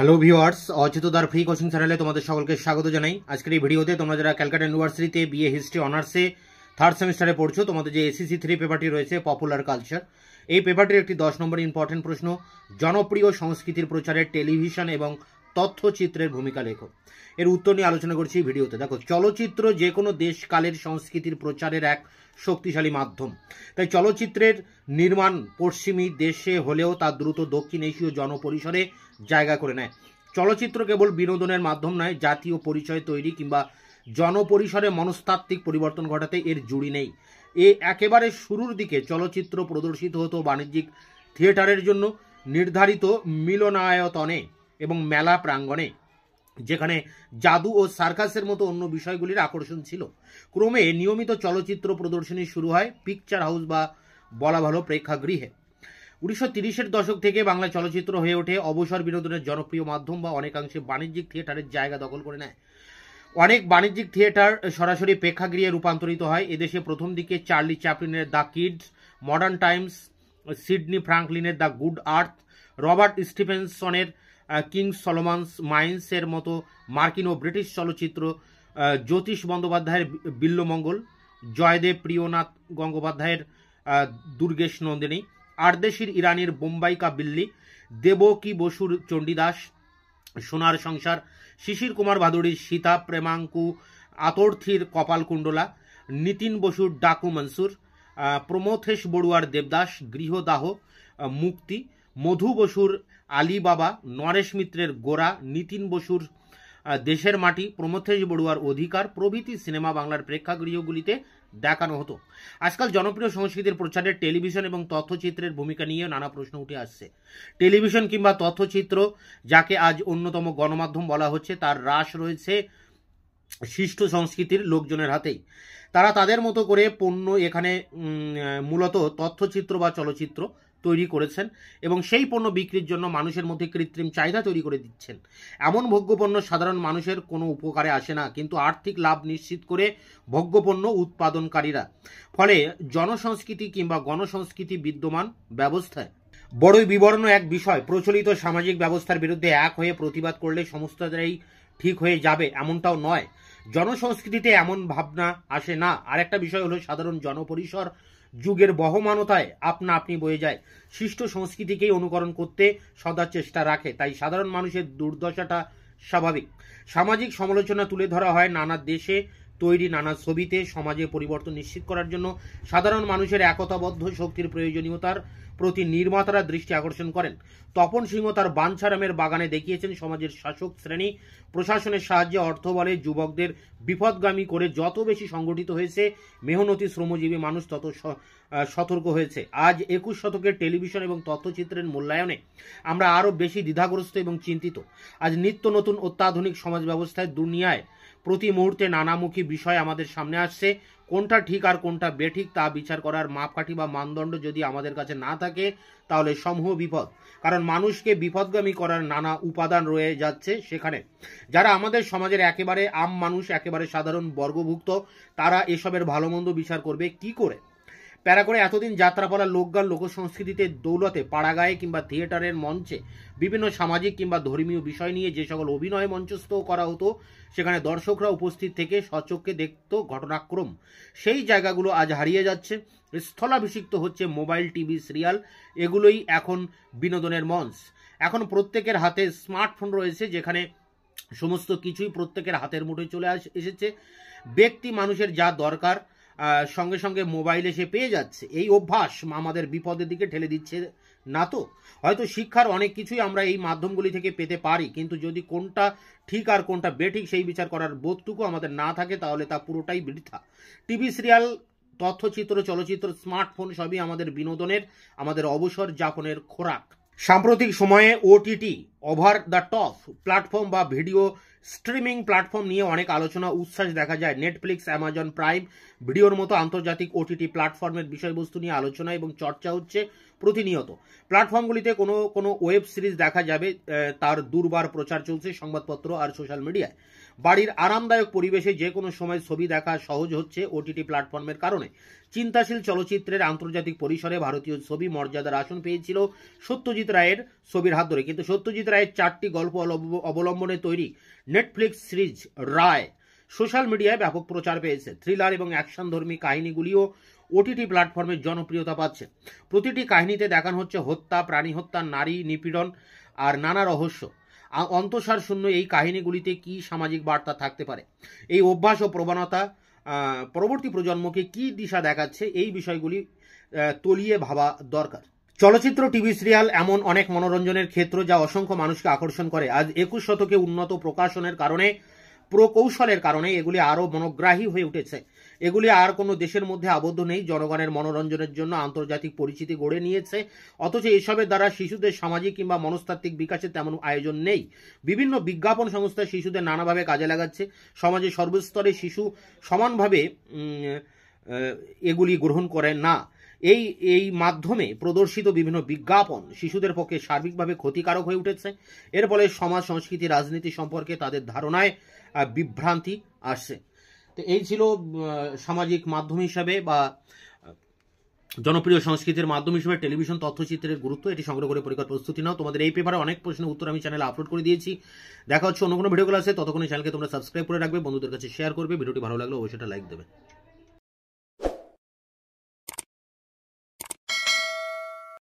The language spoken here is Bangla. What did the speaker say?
হ্যালো ভিউয়ার্স, অচেতদার ফ্রি কোচিং চ্যানেলে তোমাদের সকলকে স্বাগত জানাই। আজকের এই ভিডিওতে তোমরা যারা ক্যালকাটা ইউনিভার্সিটিতে বিএ হিস্ট্রি অনার্সে থার্ড সেমিস্টারে পড়ছো, তোমাদের যে এসিসি 3 পেপারটি রয়েছে পপুলার কালচার, এই পেপারটির একটি 10 নম্বর ইম্পর্টেন্ট প্রশ্ন, জনপ্রিয় সংস্কৃতির প্রচারে টেলিভিশন এবং তথ্যচিত্রের ভূমিকা লেখো। এর উত্তর নিয়ে আলোচনা করছি এই ভিডিওতে। দেখো, চলচ্চিত্র যে কোনো দেশকালের সংস্কৃতির প্রচারের এক শক্তিশালী মাধ্যম। তাই চলচ্চিত্রের নির্মাণ পশ্চিমী দেশে হলেও তা দ্রুত দক্ষিণ এশীয় জনপরিসরে জায়গা করে নেয়। চলচ্চিত্র কেবল বিনোদনের মাধ্যম নয়, জাতীয় পরিচয় তৈরি কিংবা জনপরিসরে মনস্তাত্ত্বিক পরিবর্তন ঘটাতে এর জুড়ি নেই। একেবারে শুরুর দিকে চলচ্চিত্র প্রদর্শিত হতো বাণিজ্যিক থিয়েটারের জন্য নির্ধারিত মিলনায়তনে এবং মেলা প্রাঙ্গণে, যেখানে জাদু ও সার্কাসের মতো অন্য বিষয়গুলির আকর্ষণ ছিল। ক্রমে নিয়মিত চলচ্চিত্র প্রদর্শনী শুরু হয় পিকচার হাউস বা বলা ভালো প্রেক্ষাগৃহে। 1930-এর দশক থেকে বাংলা চলচ্চিত্র হয়ে ওঠে অবসর বিনোদনের জনপ্রিয় মাধ্যম বা অনেকাংশে বাণিজ্যিক থিয়েটারের জায়গা দখল করে নেয়। অনেক বাণিজ্যিক থিয়েটার সরাসরি প্রেক্ষাগৃহে রূপান্তরিত হয়। এদেশে প্রথম দিকে চার্লি চ্যাপলিনের the kids, modern times, Sydney ফ্রাঙ্কলিনের দ্য গুড আর্থ, রবার্ট স্টিফেনসনের কিংস সলোমনস মাইন্সের মতো মার্কিন ও ব্রিটিশ চলচ্চিত্র, জ্যোতিষ বন্দ্যোপাধ্যায়ের বিল্লমঙ্গল, জয়দেব প্রিয়নাথ গঙ্গোপাধ্যায়ের দুর্গেশ নন্দিনী, আরদেশির ইরানির বোম্বাই কা বিল্লি, দেবকী বসুর চণ্ডীদাস, সোনার সংসার, শিশির কুমার ভাদুড়ির সীতা, প্রেমাঙ্কু আতর্থীর কপালকুণ্ডলা, নিতিন বসুর ডাকু মনসুর, প্রমথেশ বড়ুয়ার দেবদাস, গৃহদাহ, মুক্তি, মধু বসুর আলিবাবা, নরেশ মিত্রের গোরা, নিতিন বসুর দেশের মাটি, প্রমথেশ বড়ুয়ার অধিকার প্রভৃতি সিনেমা বাংলার প্রেক্ষাগৃহগুলিতে দেখানো হতো। আজকাল জনপ্রিয় সংস্কৃতির প্রচারে টেলিভিশন এবং তথ্যচিত্রের ভূমিকা নিয়ে নানা প্রশ্ন উঠে আসছে। টেলিভিশন কিংবা তথ্যচিত্র, যাকে আজ অন্যতম গণমাধ্যম বলা হচ্ছে, তার হ্রাস রয়েছে শিষ্ট সংস্কৃতির লোকজনের হাতেই। তারা তাদের মতো করে পণ্য এখানে মূলত তথ্যচিত্র বা চলচ্চিত্র তৈরি করেছেন এবং সেই পণ্য বিক্রির জন্য মানুষের মধ্যে কৃত্রিম চাহিদা তৈরি করে দিচ্ছেন। এমন ভোগ্যপণ্য সাধারণ মানুষের কোনো উপকারে আসে না, কিন্তু আর্থিক লাভ নিশ্চিত করে ভোগ্যপণ্য উৎপাদনকারীরা। ফলে জনসংস্কৃতি কিংবা গণসংস্কৃতি বিদ্যমান ব্যবস্থায় বড়ই বিবর্ণ এক বিষয়। প্রচলিত সামাজিক ব্যবস্থার বিরুদ্ধে এক হয়ে প্রতিবাদ করলে সমস্তটাই ঠিক হয়ে যাবে এমনটাও নয়। জনসংস্কৃতিতে এমন ভাবনা আসে না। আরেকটা বিষয় হলো সাধারণ জনপরিসর যুগের বহমানতায় আপনা আপনি বয়ে যায়, শিষ্ট সংস্কৃতিকেই অনুকরণ করতে সদা চেষ্টা রাখে। তাই সাধারণ মানুষের দুর্দশাটা স্বাভাবিক। সামাজিক সমালোচনা তুলে ধরা হয় নানা দেশে তৈরি নানা ছবিতে। সমাজে পরিবর্তন নিশ্চিত করার জন্য সাধারণ মানুষের একতাবদ্ধ শক্তির প্রয়োজনীয়তার প্রতি নির্মাতারা দৃষ্টি আকর্ষণ করেন। তপন সিংহ তার বাঞ্ছারামের বাগানে দেখিয়েছেন সমাজের শাসক শ্রেণী প্রশাসনের সাহায্যে অর্থ বলে যুবকদের বিপদগামী করে যত বেশি সংগঠিত হয়েছে, মেহনতি শ্রমজীবী মানুষ তত সতর্ক হয়েছে। আজ 21 শতকের টেলিভিশন এবং তথ্যচিত্রের মূল্যায়নে আমরা আরও বেশি দ্বিধাগ্রস্ত এবং চিন্তিত। আজ নিত্য নতুন অত্যাধুনিক সমাজ ব্যবস্থায় দুনিয়ায় প্রতি মুহূর্তে নানামুখী বিষয় আমাদের সামনে আসছে। কোনটা ঠিক আর কোনটা বেঠিক তা বিচার করার মাপকাঠি বা মানদণ্ড যদি আমাদের কাছে না থাকে, তাহলে সমূহ বিপদ। কারণ মানুষকে বিপদগামী করার নানা উপাদান রয়ে যাচ্ছে সেখানে। যারা আমাদের সমাজের একেবারে আম মানুষ, একেবারে সাধারণ বর্গভুক্ত, তারা এসবের ভালো মন্দ বিচার করবে কি করে? প্যারা করে এতদিন যাত্রাপালা, লোকগান, লোকসংস্কৃতিতে দৌলতে পাড়াগায়ে কিংবা থিয়েটারের মঞ্চে বিভিন্ন সামাজিক কিংবা ধর্মীয় বিষয় নিয়ে যে সকল অভিনয় মঞ্চস্থ করা হতো, সেখানে দর্শকরা উপস্থিত থেকে সচক্ষে দেখত ঘটনাক্রম। সেই জায়গাগুলো আজ হারিয়ে যাচ্ছে। স্থলাভিষিক্ত হচ্ছে মোবাইল, টিভি, সিরিয়াল, এগুলোই এখন বিনোদনের মঞ্চ। এখন প্রত্যেকের হাতে স্মার্টফোন রয়েছে, যেখানে সমস্ত কিছুই প্রত্যেকের হাতের মুঠোয় চলে এসেছে। ব্যক্তি মানুষের যা দরকার সঙ্গে সঙ্গে মোবাইল এসে পেয়ে যাচ্ছে। এই অভ্যাস আমাদের বিপদের দিকে ঠেলে দিচ্ছে না তো? হয়তো শিক্ষার অনেক কিছুই আমরা এই মাধ্যমগুলি থেকে পেতে পারি, কিন্তু যদি কোনটা ঠিক আর কোনটা বেঠিক সেই বিচার করার বোধটুকু আমাদের না থাকে, তাহলে তা পুরোটাই বৃথা। টিভি, সিরিয়াল, তথ্যচিত্র, চলচ্চিত্র, স্মার্টফোন সবই আমাদের বিনোদনের, আমাদের অবসর যাপনের খোরাক। সাম্প্রতিক সময়ে OTT, over the top platform বা ভিডিও স্ট্রিমিং প্ল্যাটফর্ম নিয়ে অনেক আলোচনা উচ্ছ্বাস দেখা যায়। নেটফ্লিক্স, অ্যামাজন প্রাইম ভিডিওর মতো আন্তর্জাতিক ওটিটি প্ল্যাটফর্মের বিষয়বস্তু নিয়ে আলোচনা এবং চর্চা হচ্ছে প্রতিনিয়ত। প্ল্যাটফর্মগুলিতে কোনো ওয়েব সিরিজ দেখা যাবে, তার দুর্বার প্রচার চলছে সংবাদপত্র আর সোশ্যাল মিডিয়ায়। বাড়ির আরামদায়ক পরিবেশে যে কোনো সময় ছবি দেখা সহজ হচ্ছে ওটিটি প্ল্যাটফর্মের কারণে। চিন্তাশীল চলচ্চিত্রের আন্তর্জাতিক পরিসরে ভারতীয় ছবি মর্যাদার আসন পেয়েছিল সত্যজিৎ রায়ের ছবির হাত ধরে। কিন্তু সত্যজিৎ রায়ের 4টি গল্প অবলম্বনে তৈরি নেটফ্লিক্স সিরিজ রায় সোশ্যাল মিডিয়ায় ব্যাপক প্রচার পেয়েছে। থ্রিলার এবং অ্যাকশনধর্মী কাহিনীগুলিও ওটিটি প্ল্যাটফর্মে জনপ্রিয়তা পাচ্ছে। প্রতিটি কাহিনীতে দেখানো হচ্ছে হত্যা, প্রাণী হত্যা, নারী নিপীড়ন আর নানা রহস্য। অন্তঃসার শূন্য এই কাহিনীগুলিতে কি সামাজিক বার্তা থাকতে পারে, এই অভ্যাস ও প্রবণতা পরবর্তী প্রজন্মকে কি দিশা দেখাচ্ছে, এই বিষয়গুলি তলিয়ে ভাবা দরকার। চলচ্চিত্র, টিভি সিরিয়াল এমন অনেক মনোরঞ্জনের ক্ষেত্র যা অসংখ্য মানুষকে আকর্ষণ করে। আজ 21 শতকে উন্নত প্রকাশনের কারণে, প্রকৌশলের কারণে এগুলি আরও মনোগ্রাহী হয়ে উঠেছে। এগুলি আর কোনো দেশের মধ্যে আবদ্ধ নেই, জনগণের মনোরঞ্জনের জন্য আন্তর্জাতিক পরিচিতি গড়ে নিয়েছে। অথচ এসবের দ্বারা শিশুদের সামাজিক কিংবা মনস্তাত্ত্বিক বিকাশে তেমন আয়োজন নেই। বিভিন্ন বিজ্ঞাপন সংস্থা শিশুদের নানাভাবে কাজে লাগাচ্ছে। সমাজে সর্বস্তরে শিশু সমানভাবে এগুলি গ্রহণ করে না। এই মাধ্যমে প্রদর্শিত বিভিন্ন বিজ্ঞাপন শিশুদের পক্ষে সার্বিকভাবে ক্ষতিকারক হয়ে উঠেছে। এর ফলে সমাজ, সংস্কৃতি, রাজনীতি সম্পর্কে তাদের ধারণায় বিভ্রান্তি আসছে। তো এই ছিল সামাজিক মাধ্যম হিসাবে বা জনপ্রিয় সংস্কৃতির মাধ্যম হিসেবে টেলিভিশন তথ্যচিত্রের গুরুত্ব। এটি সংগ্রহ করে পরীক্ষার প্রস্তুতি নাও। তোমাদের এই পেপারে অনেক প্রশ্নের উত্তর আমি চ্যানেলে আপলোড করে দিয়েছি। দেখা হচ্ছে অন্য কোনো ভিডিও ক্লাসে। ততক্ষণ চ্যানেলকে তোমরা সাবস্ক্রাইব করে রাখবে, বন্ধুদের কাছে শেয়ার করবে। ভিডিওটি ভালো লাগলে অবশ্যই লাইক দেবে।